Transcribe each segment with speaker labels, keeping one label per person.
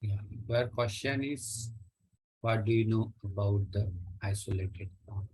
Speaker 1: Yeah. Your question is, what do you know about the isolated form?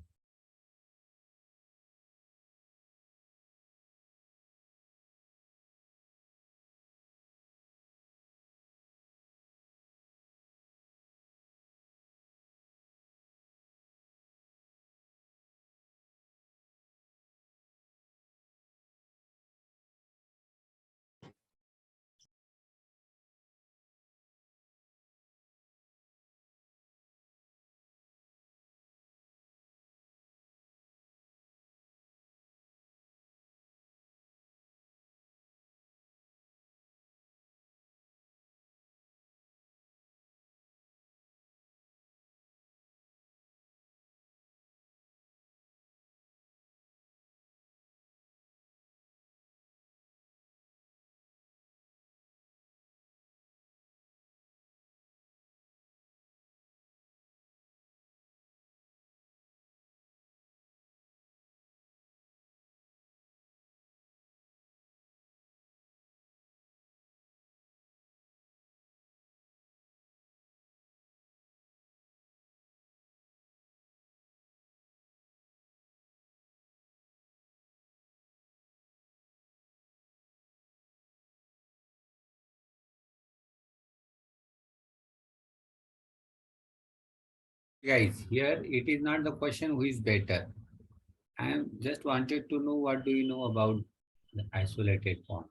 Speaker 1: Guys, here it is not the question who is better. I am just wanted to know what do you know about the isolated form.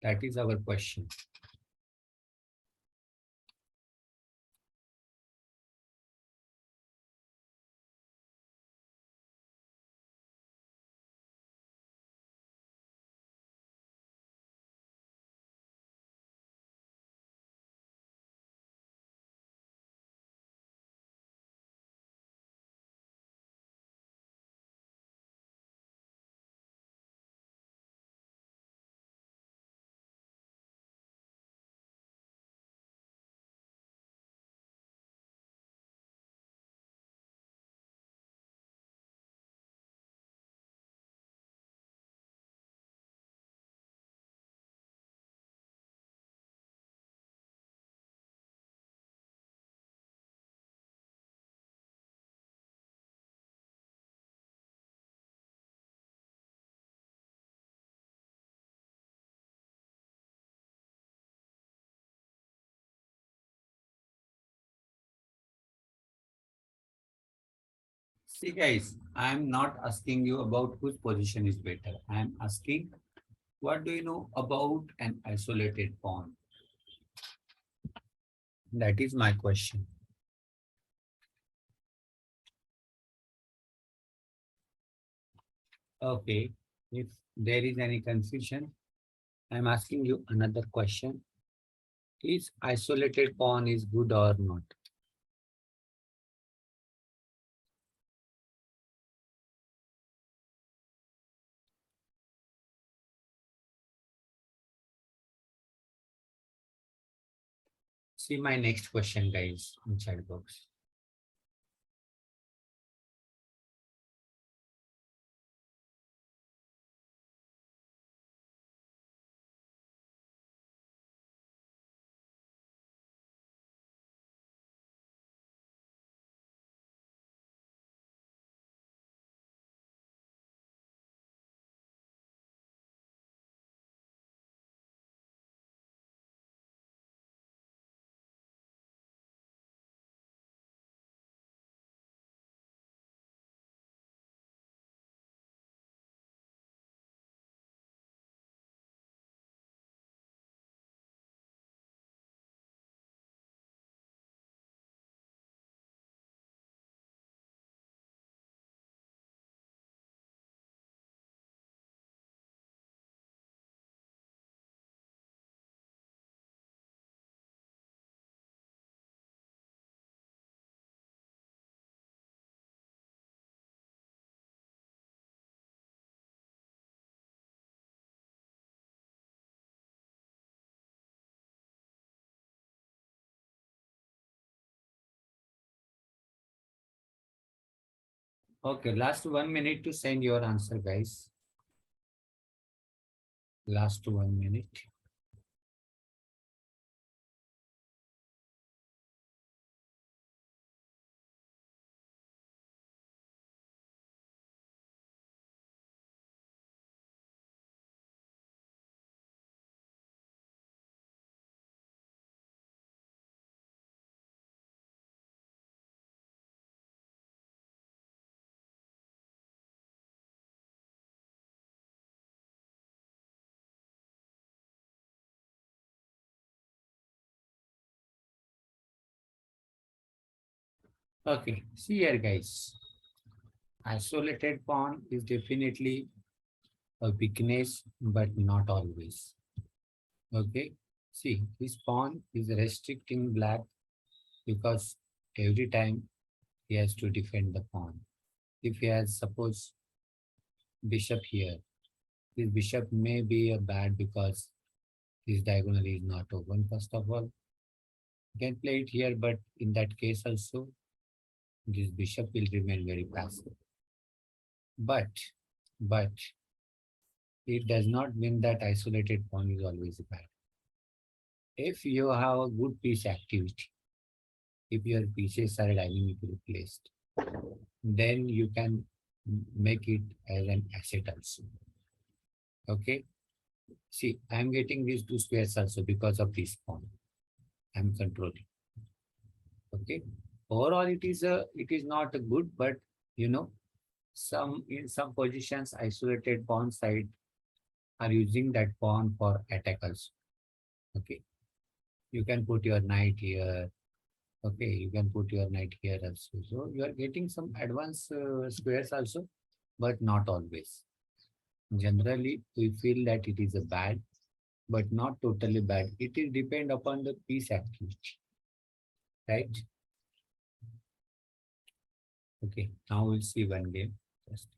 Speaker 1: That is our question. See, guys, I am not asking you about whose position is better. I am asking what do you know about an isolated form? That is my question. Okay. If there is any confusion, I am asking you another question. Is isolated pawn is good or not? See my next question, guys, in chat box. Okay, last 1 minute to send your answer, guys. Last 1 minute. Okay, see here, guys. Isolated pawn is definitely a weakness, but not always. Okay, see, his pawn is restricting black because every time he has to defend the pawn. If he has, suppose, bishop here, this bishop may be a bad because this diagonal is not open, first of all. You can play it here, but in that case also, this bishop will remain very passive. But, but, it does not mean that isolated pawn is always bad. If you have a good piece activity, if your pieces are dynamically placed, then you can make it as an asset also. Okay. See, I'm getting these two squares also because of this pawn. I'm controlling. Okay. Overall, it is not a good, but you know, some in some positions, isolated pawn side are using that pawn for attack also. Okay. You can put your knight here. Okay, you can put your knight here also. So you are getting some advanced squares also, but not always. Generally, we feel that it is a bad, but not totally bad. It is depend upon the piece activity, right? Okay, now we'll see one game. Just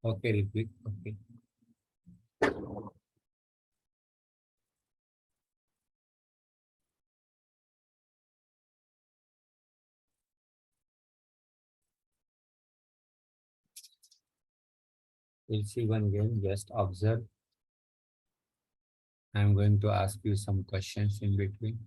Speaker 1: okay, Ritvik. Okay, we'll see one game. Just observe. I'm going to ask you some questions in between.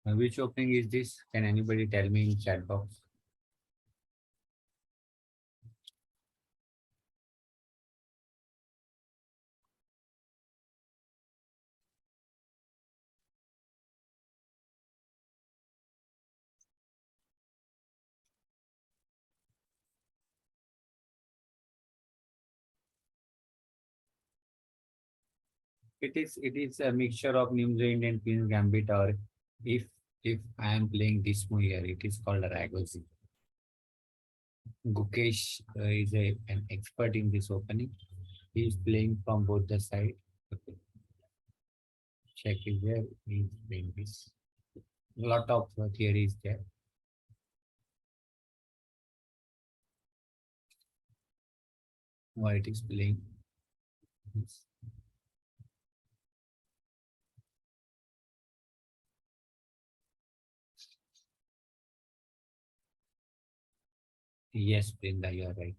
Speaker 1: Which opening is this? Can anybody tell me in chat box? It is a mixture of Nimzo Indian Queen's Gambit, or if if I am playing this move here, it is called a Ragosi. Gukesh is an expert in this opening. He is playing from both the side. Okay. Check is there. He is playing this. Lot of theories there. White is playing this. Yes, Brinda, you are right.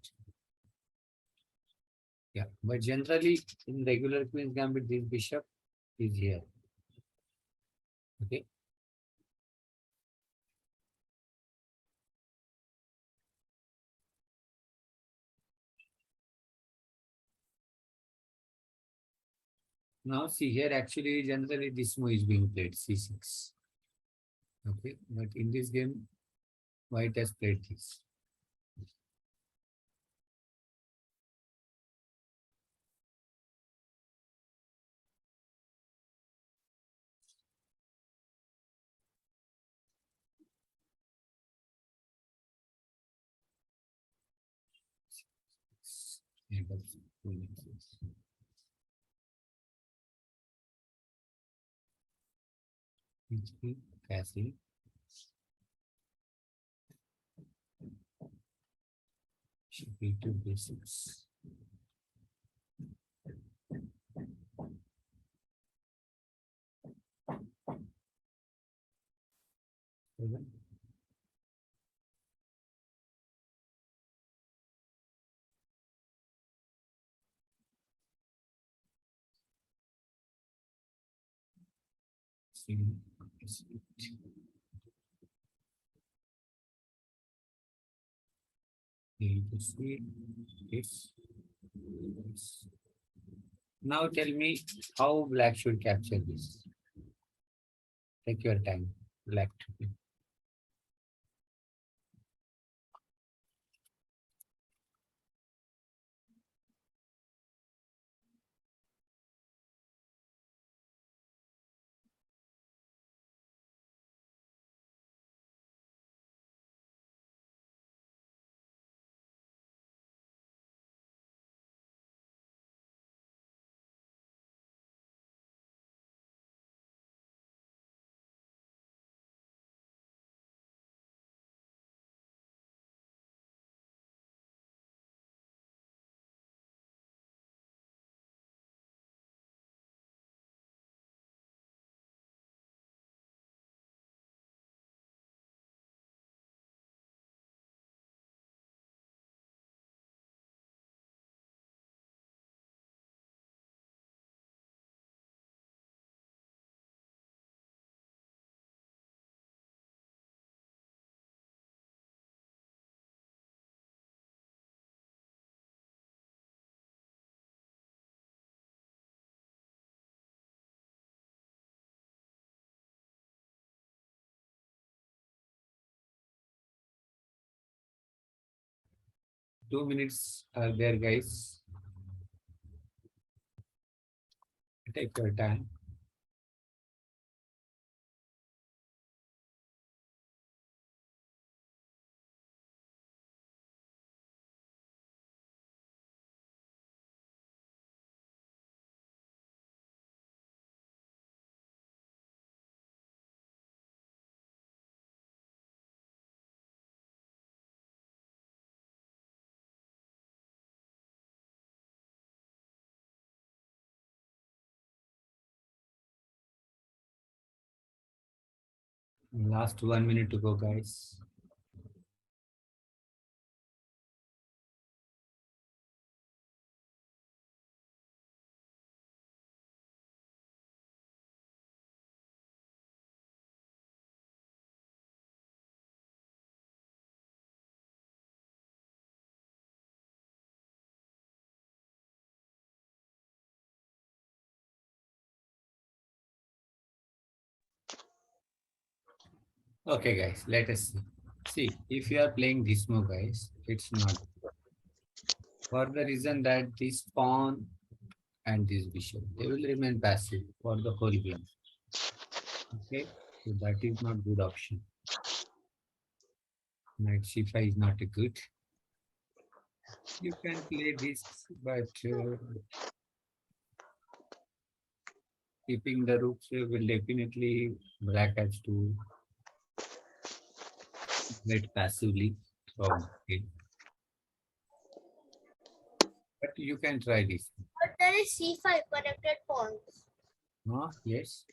Speaker 1: Yeah, but generally in regular Queen's Gambit, this bishop is here. Okay. Now see here, actually generally this move is being played c6. Okay, but in this game, White has played this. HP, Cassie, should be two basics. Seven. Seven. Eight. Eight. Yes. Yes. Now tell me how black should capture this. Take your time. Black to be. 2 minutes are there, guys. Take your time. Last 1 minute to go, guys. Okay, guys, let us see. See, if you are playing this move, guys, it's not. For the reason that this pawn and this bishop, they will remain passive for the whole game. Okay, so that is not good option. Knight c5 is not a good. You can play this, but keeping the rooks will definitely black has to wait passively from it. But you can try this.
Speaker 2: But there is C5 connected pawns.
Speaker 1: Yes.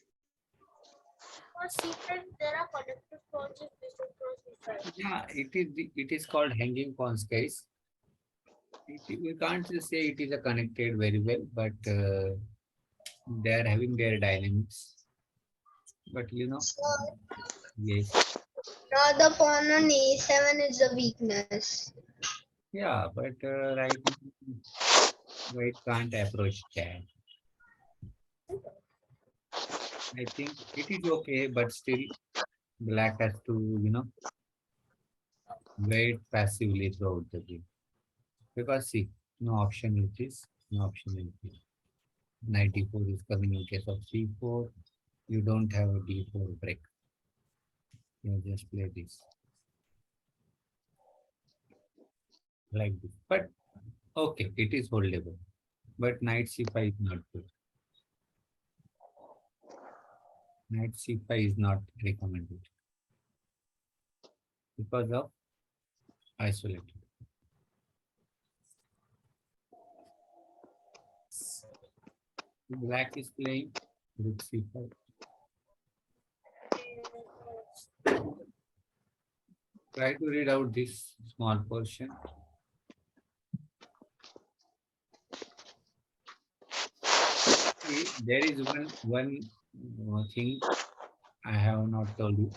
Speaker 2: For C5, there are connected pawns if bishop cross C5.
Speaker 1: Yeah, it is called hanging pawns, guys. We can't just say it is a connected very well, but they are having their dynamics. But yes,
Speaker 2: Now the pawn on A7 is a weakness.
Speaker 1: yeah, but right now, white can't approach that. I think it is okay, but still black has to, wait passively throughout the game. Because see, no option in this, no option in this. Knight d4 is coming in case of c4. You don't have a d4 break. You just play this like this. But okay, it is holdable. But knight c5 is not good. Knight c5 is not recommended because of isolated. Black is playing rook c5. Try to read out this small portion. See, there is one thing I have not told you.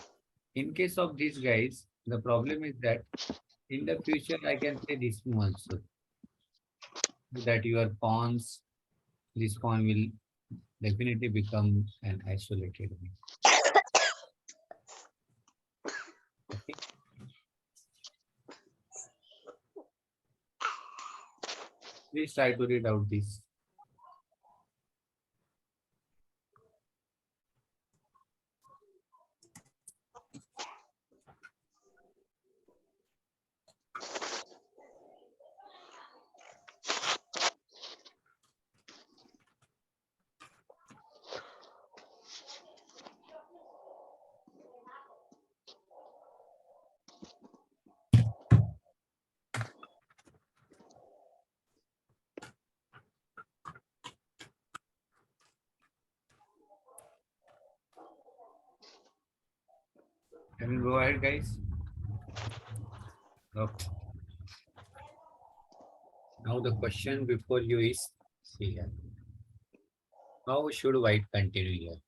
Speaker 1: In case of these guys, the problem is that in the future I can play this move also. So that your pawns this pawn will definitely become an isolated one. Okay. Please try to read out this. Can you go ahead, guys? Okay. Now the question before you is, see here. How should white continue here?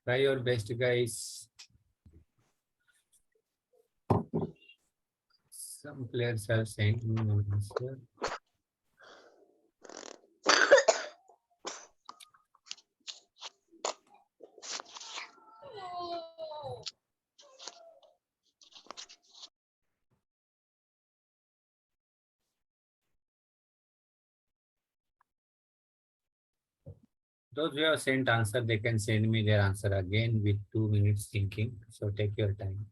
Speaker 1: Try your best, guys. Some players have sent me an answer. Those who have sent answer, they can send me their answer again with 2 minutes thinking. So take your time.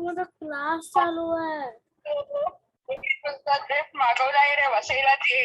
Speaker 2: माझा class चालू आहे.
Speaker 3: Dress मागवलाय रे वसईला ते.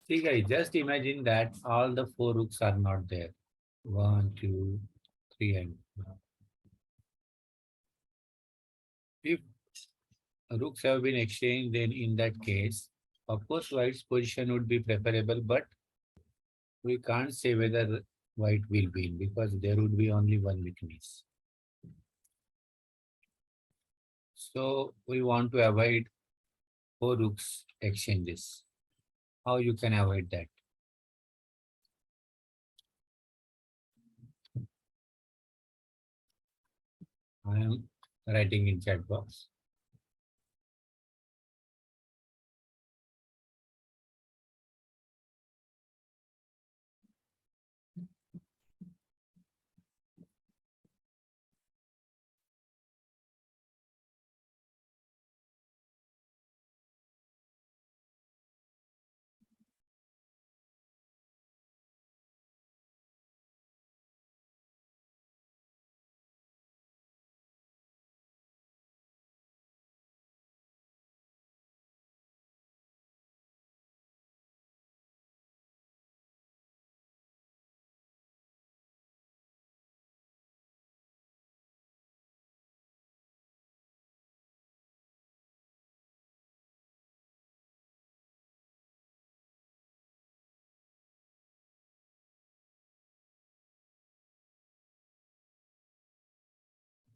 Speaker 1: See guys, just imagine that all the four rooks are not there. One, two, three, and if rooks have been exchanged, then in that case, of course, white's position would be preferable, but we can't say whether white will win because there would be only one weakness. So we want to avoid four rooks exchanges. How you can avoid that? I am writing in chat box.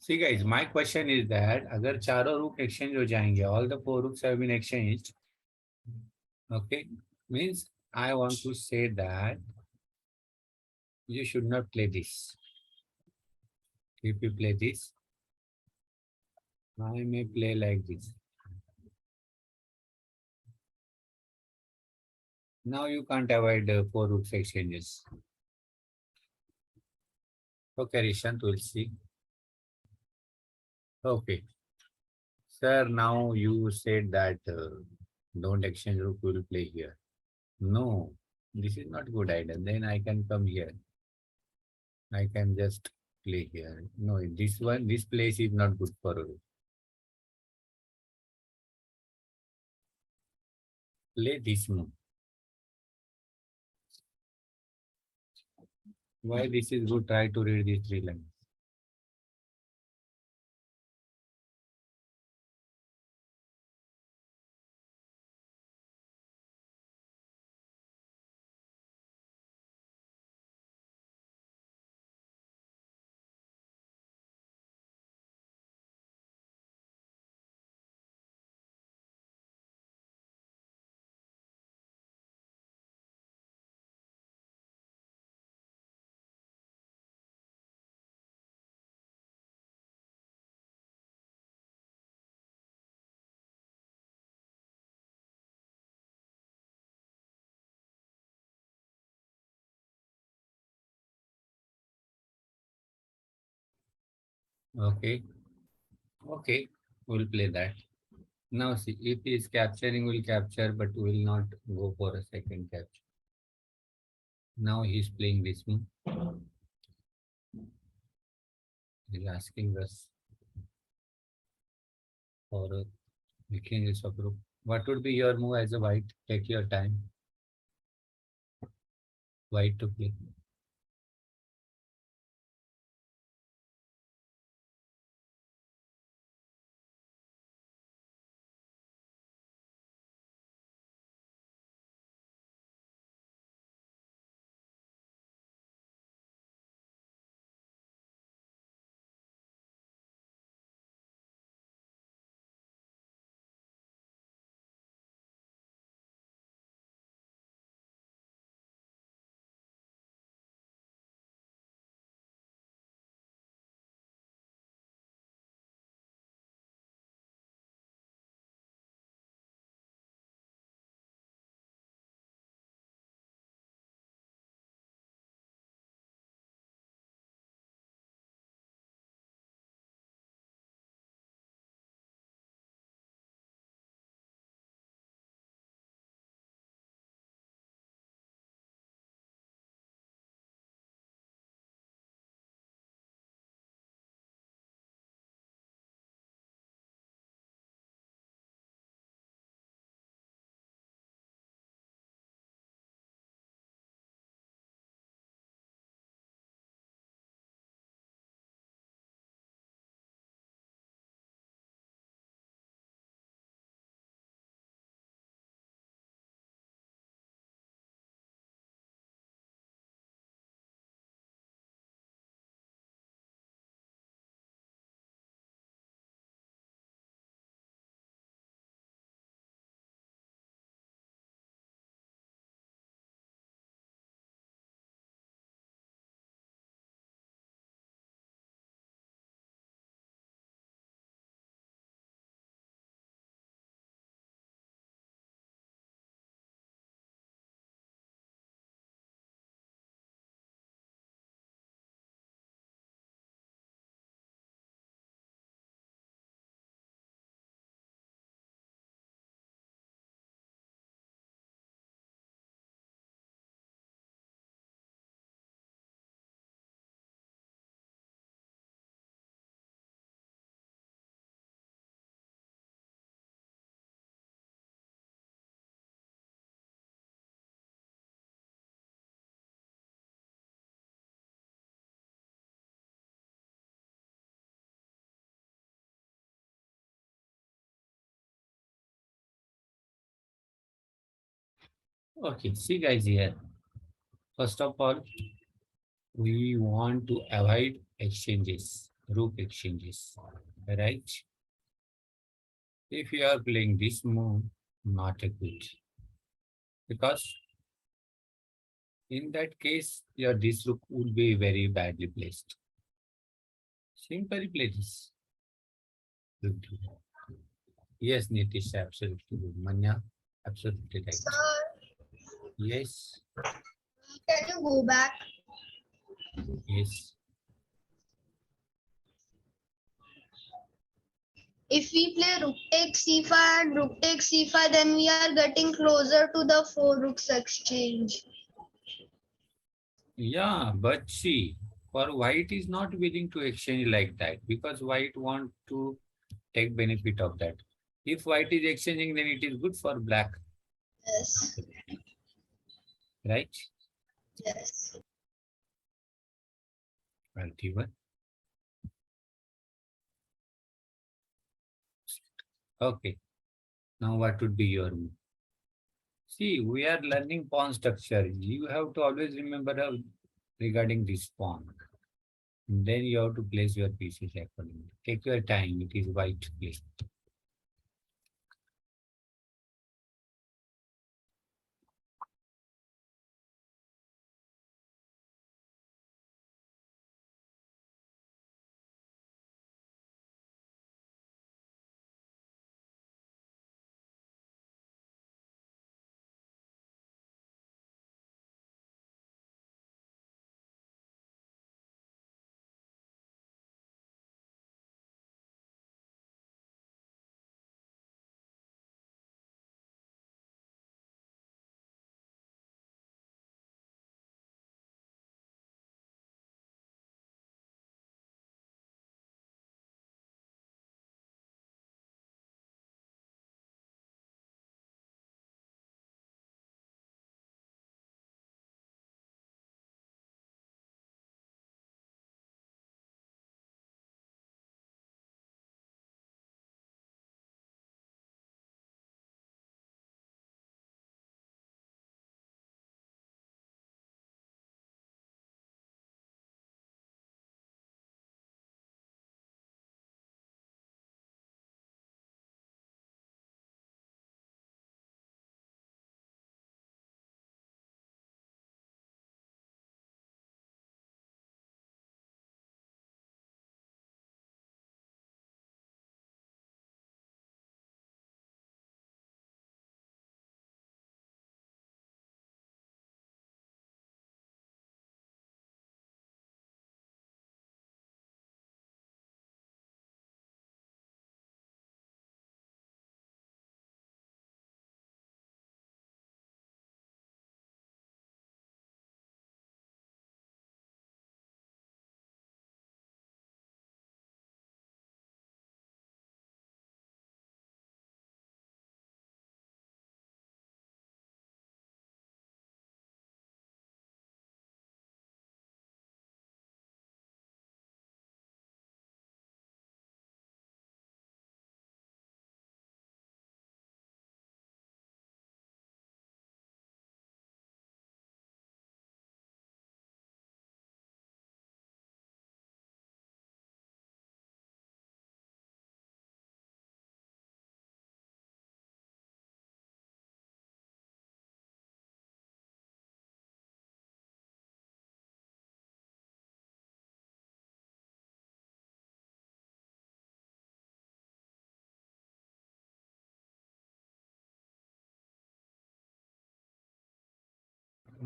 Speaker 1: See guys, my question is that अगर चारों rook exchange हो जाएंगे, all the four rooks have been exchanged. Okay, means I want to say that you should not play this. If you play this, I may play like this. Now you can't avoid four rooks exchanges. Okay, Rishant, we'll see. Okay. Sir, now you said that don't exchange rook, will play here. No, this is not good idea. Then I can come here. I can just play here. No, this place is not good for a rook. Play this move. Why this is good? Try to read these three lines. Okay, okay, we'll play that. Now see, if he is capturing, we'll capture, but we will not go for a second capture. Now he's playing this move. He's asking us for a exchanges of rook. What would be your move as a white? Take your time. White to play. Okay, see guys here. First of all, we want to avoid exchanges, rook exchanges, right? If you are playing this move, not a good, because in that case, your this rook would be very badly placed. Simply play this. Good. Yes, Nitish, absolutely good. Manya, absolutely right.
Speaker 2: Sir,
Speaker 1: Yes,
Speaker 2: Can you go back?
Speaker 1: yes.
Speaker 2: If we play rook takes c5 and rook takes c5, then we are getting closer to the four rooks exchange.
Speaker 1: Yeah, but see, for white is not willing to exchange like that because white want to take benefit of that. If white is exchanging, then it is good for black,
Speaker 2: Yes,
Speaker 1: right?
Speaker 2: yes.
Speaker 1: 21. Okay. Now what would be your move? See, we are learning pawn structure. You have to always remember regarding this pawn. And then you have to place your pieces accordingly. Take your time. It is white play.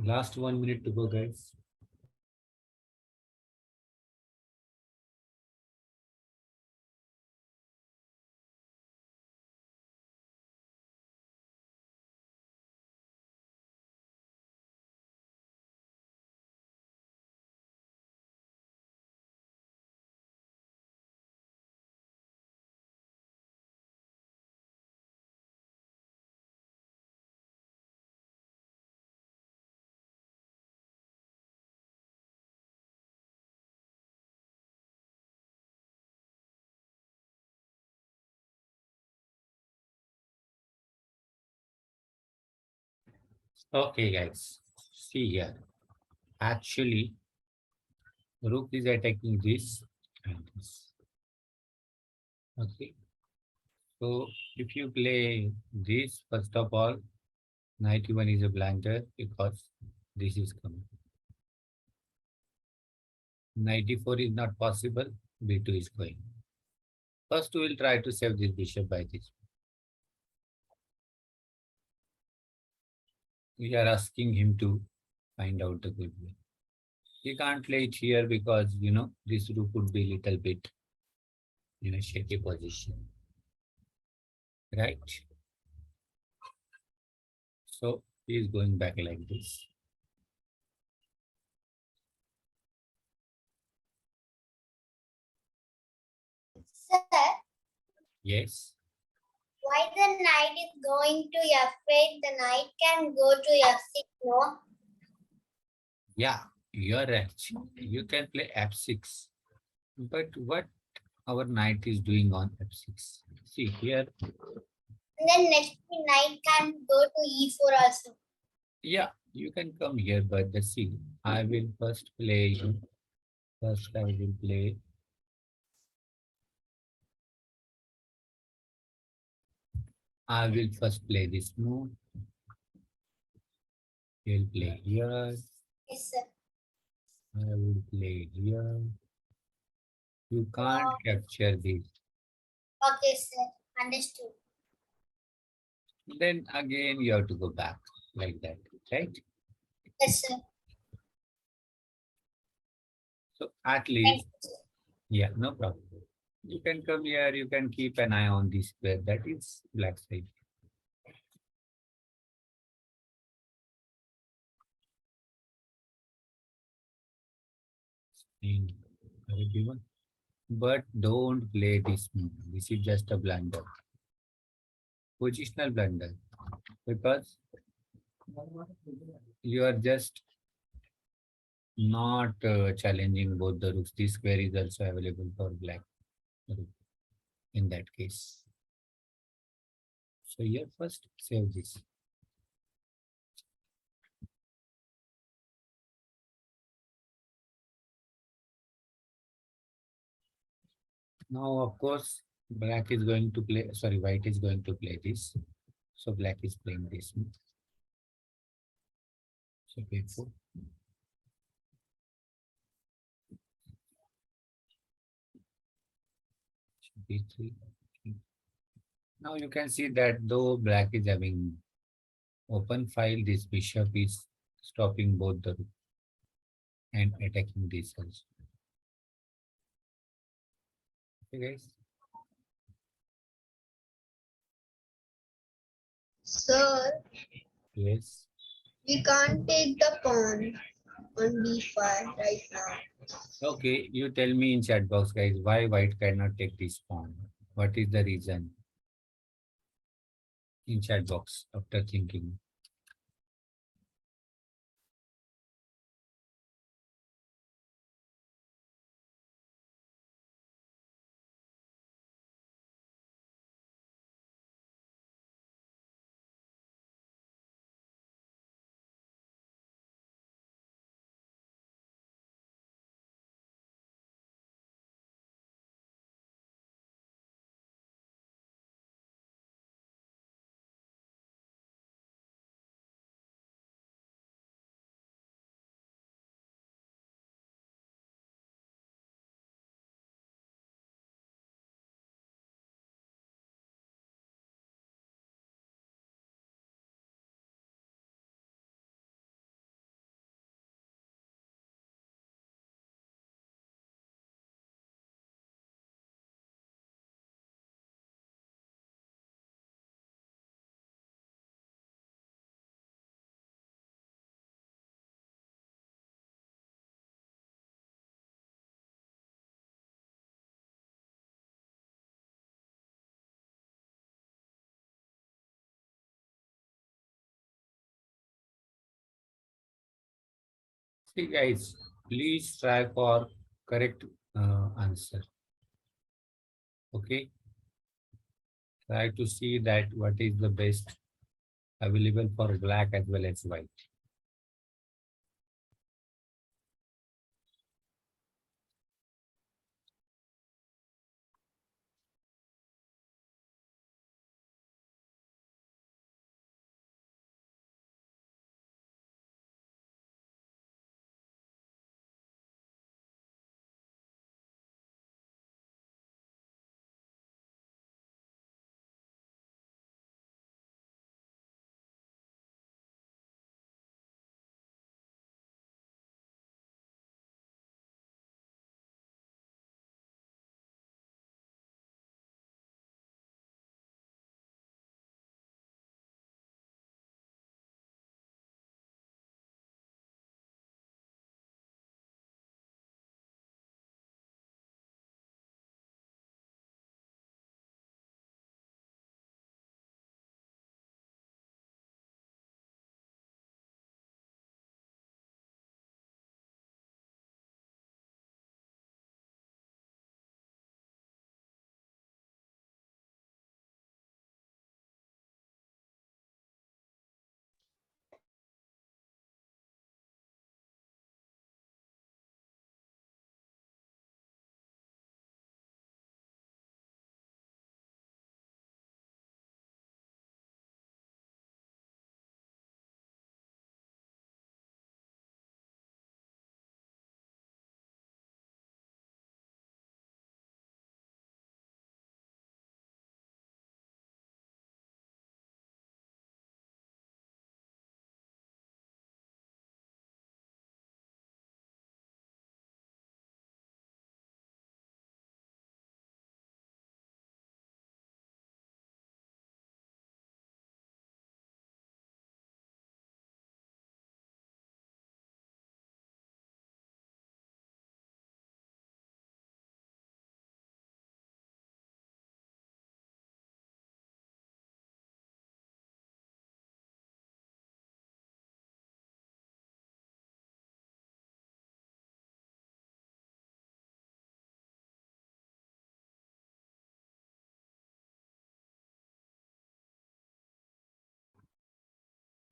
Speaker 1: Last 1 minute to go, guys. Okay, guys. See here. Actually, rook is attacking this and this. Okay. So if you play this, first of all, 91 is a blunder because this is coming. 94 is not possible. B2 is going. First, we will try to save this bishop by this. We are asking him to find out the good way. He can't play it here because this rook would be little bit in a shaky position, right? So he is going back like this.
Speaker 4: Sir,
Speaker 1: Yes.
Speaker 4: why the knight is going to F8? The knight can go to F6, no?
Speaker 1: Yeah, you're right. You can play f6. But what our knight is doing on f6? See here,
Speaker 4: And then next knight can go to E4 also.
Speaker 1: yeah, you can come here, but the see, I will first play, first I will play, I will first play this move. He'll play here,
Speaker 4: Yes, sir.
Speaker 1: I will play here. You can't capture this.
Speaker 4: Okay, sir. Understood.
Speaker 1: Then again, you have to go back like that, right?
Speaker 4: Yes, sir.
Speaker 1: So at
Speaker 4: Thank
Speaker 1: least,
Speaker 4: you, sir.
Speaker 1: yeah, no problem. You can come here, you can keep an eye on this square. That is black side. In everyone. But don't play this move. This is just a blunder. Positional blunder. Because you are just not challenging both the rooks. This square is also available for black rook in that case. So here first save this. Now, of course, black is going to play, sorry, white is going to play this. So black is playing this move. So b4. b3. Now you can see that though black is having open file, this bishop is stopping both the rook and attacking this also. Okay, guys.
Speaker 2: Sir,
Speaker 1: Yes.
Speaker 2: we can't take the pawn on b5 right now.
Speaker 1: Okay, you tell me in chat box, guys, why white cannot take this pawn? What is the reason? In chat box after thinking. See, guys, please try for correct answer. Okay, try to see that what is the best available for black as well as white.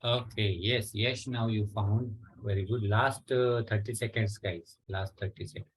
Speaker 1: Okay, yes, now you found. Very good. Last 30 seconds, guys. Last 30 seconds.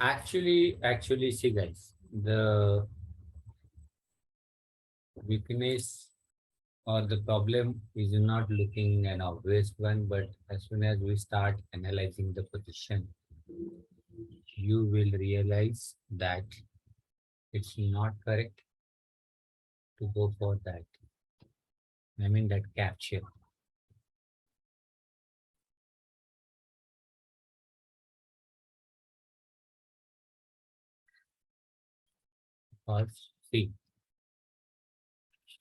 Speaker 1: Actually, see, guys, the weakness or the problem is not looking an obvious one, but as soon as we start analyzing the position, you will realize that it's not correct to go for that. I mean, that capture. Because, see,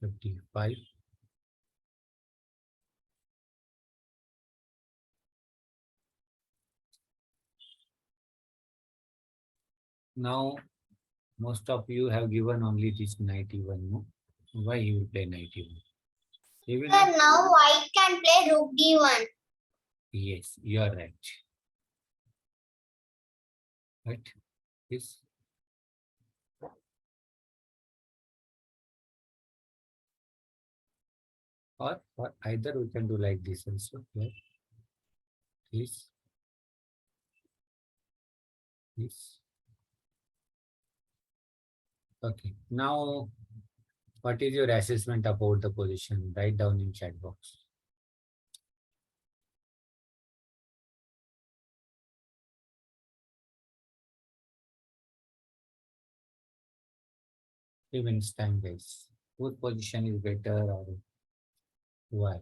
Speaker 1: 55. Now, most of you have given only this 91. No? Why you will play 91? You will
Speaker 4: Sir,
Speaker 1: not.
Speaker 4: now white can play rook d1.
Speaker 1: Yes, you are right. Right? Yes. Or either we can do like this also. Right? This, this. Okay. Now, what is your assessment about the position? Write down in chat box. Even time, guys. Whose position is better or why?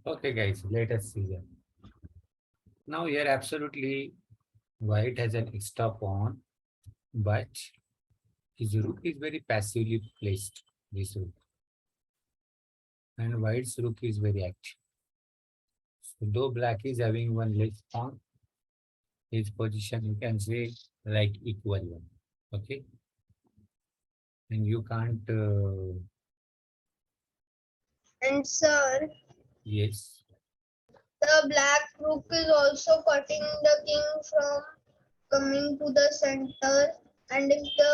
Speaker 1: Okay, guys, let us see here. Now here absolutely white has an extra pawn, but his rook is very passively placed, this rook. And white's rook is very active. So though black is having one less pawn, his position you can say like equal one. Okay. and you can't.
Speaker 2: And sir,
Speaker 1: Yes.
Speaker 2: the black rook is also cutting the king from coming to the center. And if the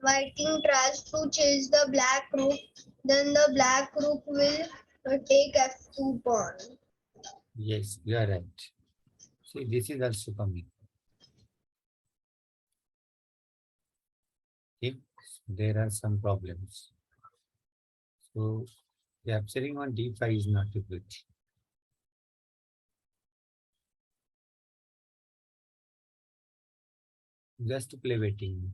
Speaker 2: white king tries to chase the black rook, then the black rook will take f2 pawn.
Speaker 1: Yes, you are right. See, this is also coming. Okay, so there are some problems. So capturing on d5 is not a good. Just to play waiting.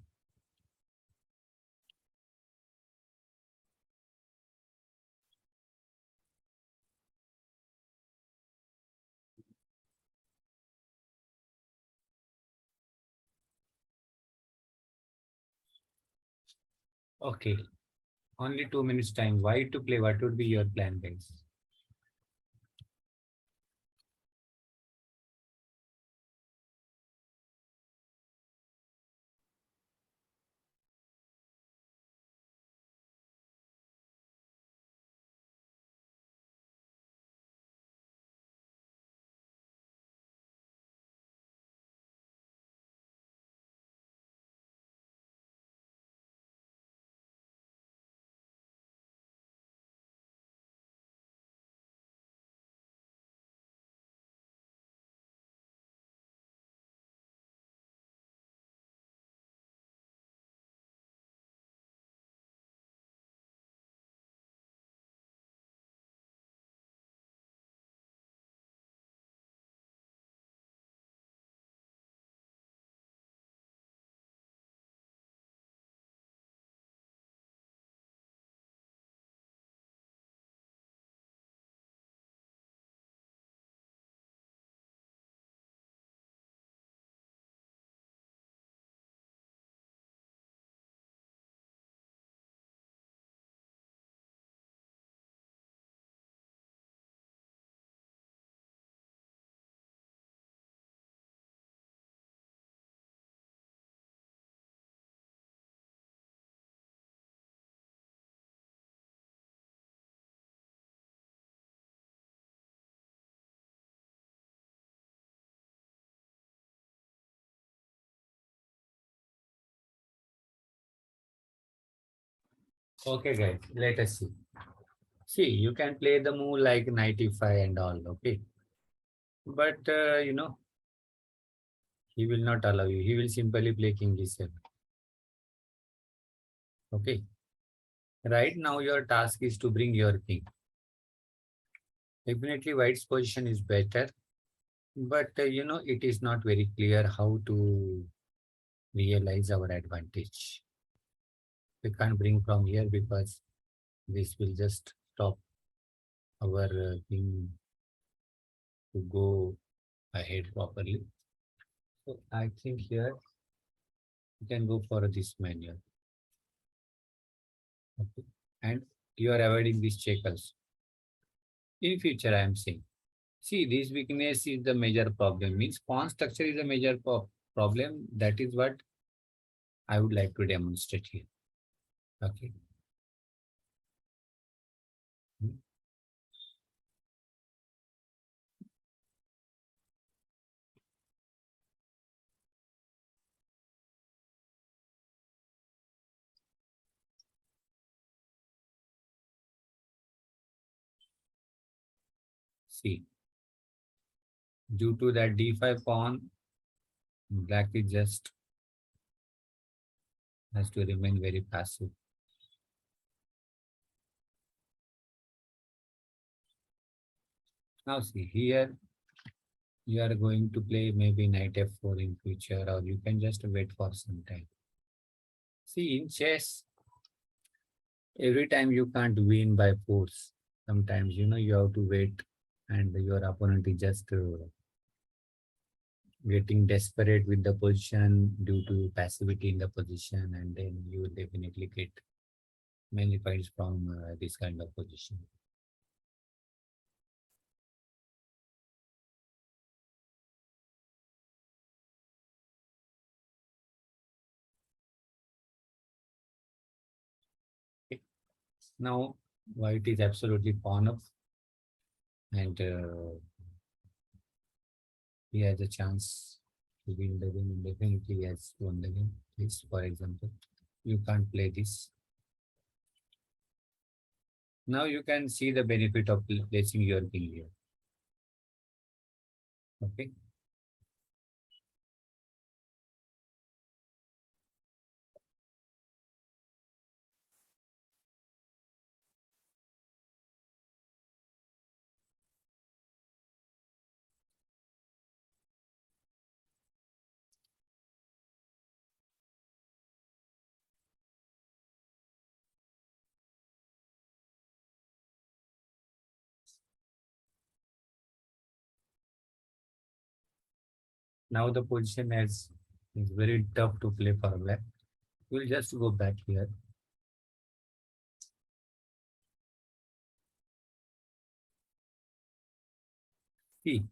Speaker 1: Okay, only 2 minutes time. Why to play? What would be your plan, guys? Okay, guys, let us see. See, you can play the move like 95 and all, okay? But, he will not allow you. He will simply play king d7, okay? Right now, your task is to bring your king. Definitely, white's position is better, but, it is not very clear how to realize our advantage. We can't bring from here because this will just stop our thing to go ahead properly. So I think here you can go for this manual. Okay. And you are avoiding this check also. In future, I am saying. See, this weakness is the major problem. Means pawn structure is a major problem. That is what I would like to demonstrate here. Okay. Hmm. See, due to that d5 pawn, black is just has to remain very passive. Now see here, you are going to play maybe knight f4 in future, or you can just wait for some time. See, in chess, every time you can't win by force. Sometimes, you have to wait and your opponent is just getting desperate with the position due to passivity in the position, and then you will definitely get many points from this kind of position. Now white is absolutely pawn up, and he has a chance to win the game. Definitely he has won the game. This, for example, you can't play this. Now you can see the benefit of placing your king here. Okay. Now the position is very tough to play for black. We'll just go back here. See,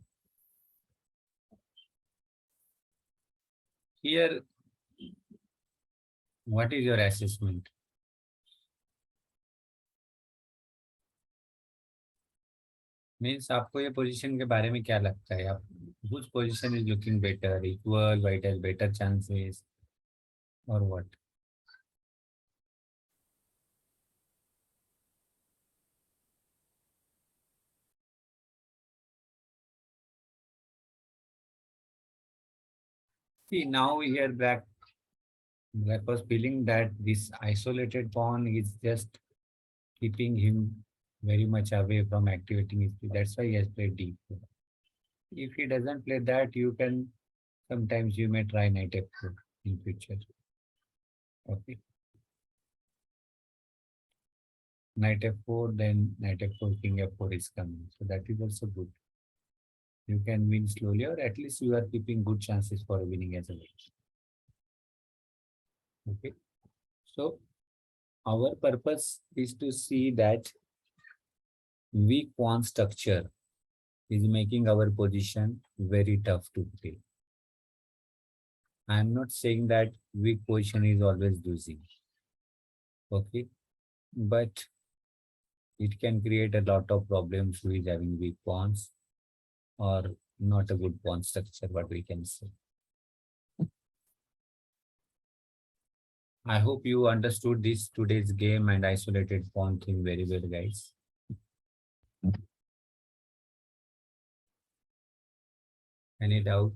Speaker 1: here, what is your assessment? Means आपको ये position के बारे में क्या लगता है? आप which position is looking better? Equal, white has better chances, or what? See, now here black was feeling that this isolated pawn is just keeping him very much away from activating his piece. That's why he has played d4. If he doesn't play that, you can sometimes you may try knight f4 in future. Okay. Knight f4, then knight f4, king f4 is coming. So that is also good. You can win slowly, or at least you are keeping good chances for winning as a white. Okay. So our purpose is to see that weak pawn structure is making our position very tough to play. I am not saying that weak position is always losing. Okay. But it can create a lot of problems with having weak pawns or not a good pawn structure, what we can say. I hope you understood this today's game and isolated pawn thing very well, guys. Any doubt?